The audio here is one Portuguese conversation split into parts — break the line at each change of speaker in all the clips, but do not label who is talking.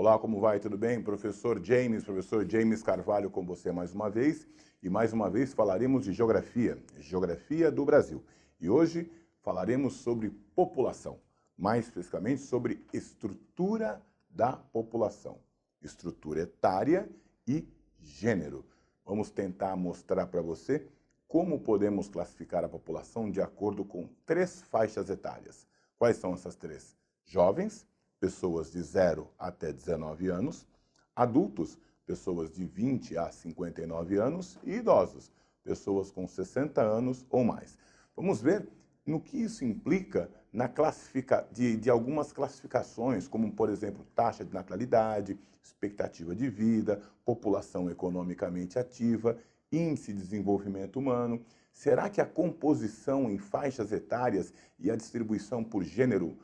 Olá, como vai? Tudo bem? Professor James Carvalho com você mais uma vez. E mais uma vez falaremos de geografia do Brasil. E hoje falaremos sobre população, mais especificamente sobre estrutura da população, estrutura etária e gênero. Vamos tentar mostrar para você como podemos classificar a população de acordo com 3 faixas etárias. Quais são essas 3? Jovens, pessoas de 0 até 19 anos, adultos, pessoas de 20 a 59 anos e idosos, pessoas com 60 anos ou mais. Vamos ver no que isso implica na de algumas classificações, como, por exemplo, taxa de natalidade, expectativa de vida, população economicamente ativa, índice de desenvolvimento humano. Será que a composição em faixas etárias e a distribuição por gênero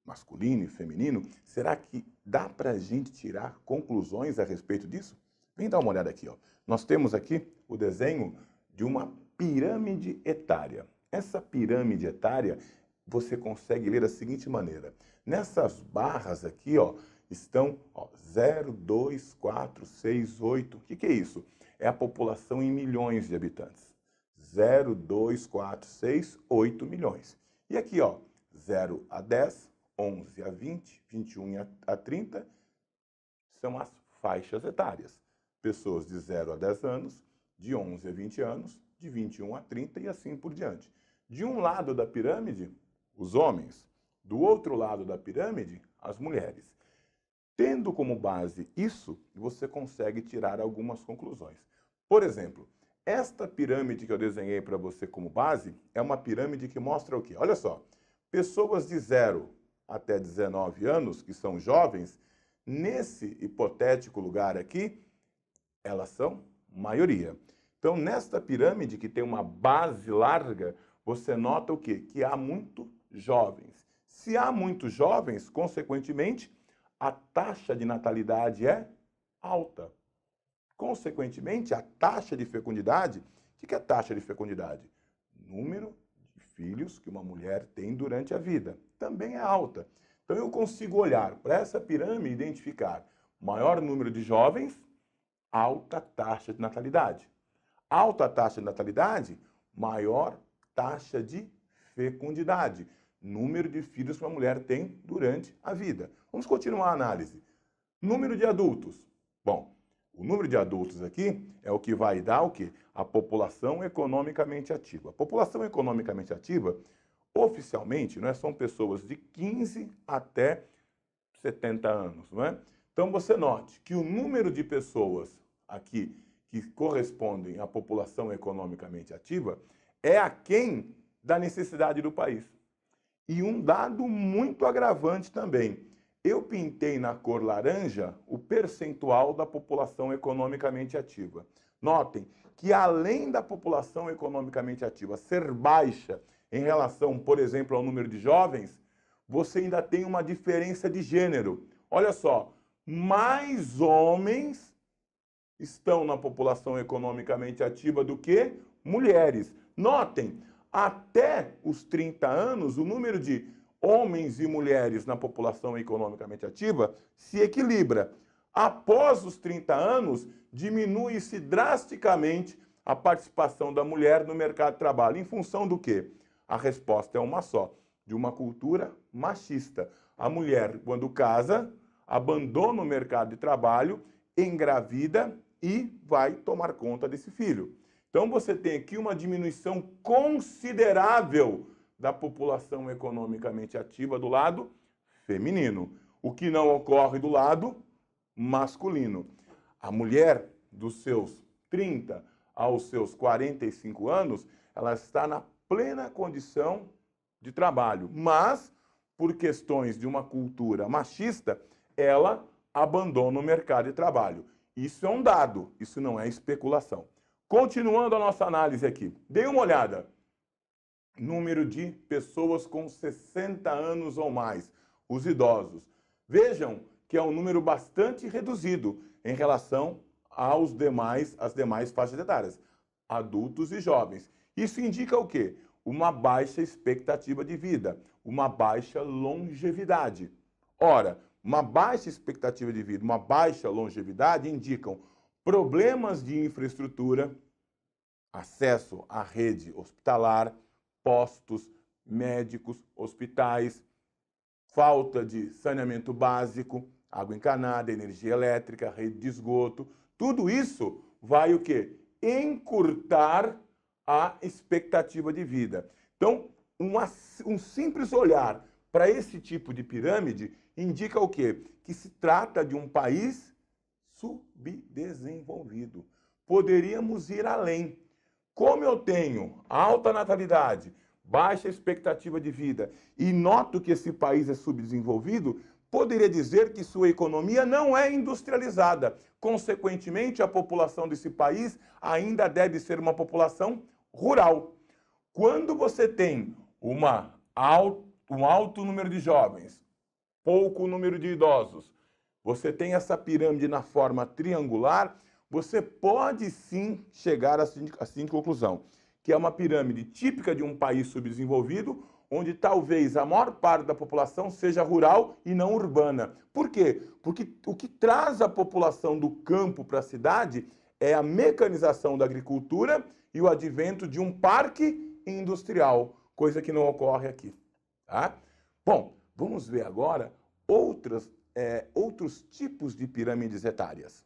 masculino e feminino, será que dá para a gente tirar conclusões a respeito disso? Vem dar uma olhada aqui, ó. Nós temos aqui o desenho de uma pirâmide etária. Essa pirâmide etária você consegue ler da seguinte maneira. Nessas barras aqui, ó, estão 0, 2, 4, 6, 8. O que é isso? É a população em milhões de habitantes. 0, 2, 4, 6, 8 milhões. E aqui, ó, 0 a 10, 11 a 20, 21 a 30, são as faixas etárias. Pessoas de 0 a 10 anos, de 11 a 20 anos, de 21 a 30 e assim por diante. De um lado da pirâmide, os homens. Do outro lado da pirâmide, as mulheres. Tendo como base isso, você consegue tirar algumas conclusões. Por exemplo, esta pirâmide que eu desenhei para você como base é uma pirâmide que mostra o quê? Olha só, pessoas de 0 até 19 anos, que são jovens, nesse hipotético lugar aqui, elas são maioria. Então, nesta pirâmide que tem uma base larga, você nota o quê? Que há muito jovens. Se há muitos jovens, consequentemente, a taxa de natalidade é alta. Consequentemente, a taxa de fecundidade, o que é a taxa de fecundidade? Número de filhos que uma mulher tem durante a vida. Também é alta. Então, eu consigo olhar para essa pirâmide e identificar maior número de jovens, alta taxa de natalidade. Alta taxa de natalidade, maior taxa de fecundidade. Número de filhos que uma mulher tem durante a vida. Vamos continuar a análise. Número de adultos. Bom, o número de adultos aqui é o que vai dar o quê? A população economicamente ativa. A população economicamente ativa, oficialmente, não é? São pessoas de 15 até 70 anos, não é? Então, você note que o número de pessoas aqui que correspondem à população economicamente ativa é aquém da necessidade do país. E um dado muito agravante também. Eu pintei na cor laranja o percentual da população economicamente ativa. Notem que além da população economicamente ativa ser baixa em relação, por exemplo, ao número de jovens, você ainda tem uma diferença de gênero. Olha só, mais homens estão na população economicamente ativa do que mulheres. Notem, até os 30 anos, o número de homens e mulheres na população economicamente ativa se equilibra. Após os 30 anos, diminui-se drasticamente a participação da mulher no mercado de trabalho. Em função do quê? A resposta é uma só, de uma cultura machista. A mulher, quando casa, abandona o mercado de trabalho, engravida e vai tomar conta desse filho. Então, você tem aqui uma diminuição considerável da população economicamente ativa do lado feminino, o que não ocorre do lado masculino. A mulher, dos seus 30 aos seus 45 anos, ela está na plena condição de trabalho, mas, por questões de uma cultura machista, ela abandona o mercado de trabalho. Isso é um dado, isso não é especulação. Continuando a nossa análise aqui, dê uma olhada. Número de pessoas com 60 anos ou mais, os idosos. Vejam que é um número bastante reduzido em relação às demais faixas etárias, adultos e jovens. Isso indica o quê? Uma baixa expectativa de vida, uma baixa longevidade. Ora, uma baixa expectativa de vida, uma baixa longevidade, indicam problemas de infraestrutura, acesso à rede hospitalar, postos médicos, hospitais, falta de saneamento básico, água encanada, energia elétrica, rede de esgoto. Tudo isso vai o quê? Encurtar a expectativa de vida. Então, um simples olhar para esse tipo de pirâmide indica o quê? Que se trata de um país subdesenvolvido. Poderíamos ir além. Como eu tenho alta natalidade, baixa expectativa de vida e noto que esse país é subdesenvolvido, poderia dizer que sua economia não é industrializada. Consequentemente, a população desse país ainda deve ser uma população rural. Quando você tem um alto número de jovens, pouco número de idosos, você tem essa pirâmide na forma triangular, você pode sim chegar à seguinte conclusão, que é uma pirâmide típica de um país subdesenvolvido, onde talvez a maior parte da população seja rural e não urbana. Por quê? Porque o que traz a população do campo para a cidade é a mecanização da agricultura e o advento de um parque industrial, coisa que não ocorre aqui. Tá? Bom, vamos ver agora outros tipos de pirâmides etárias.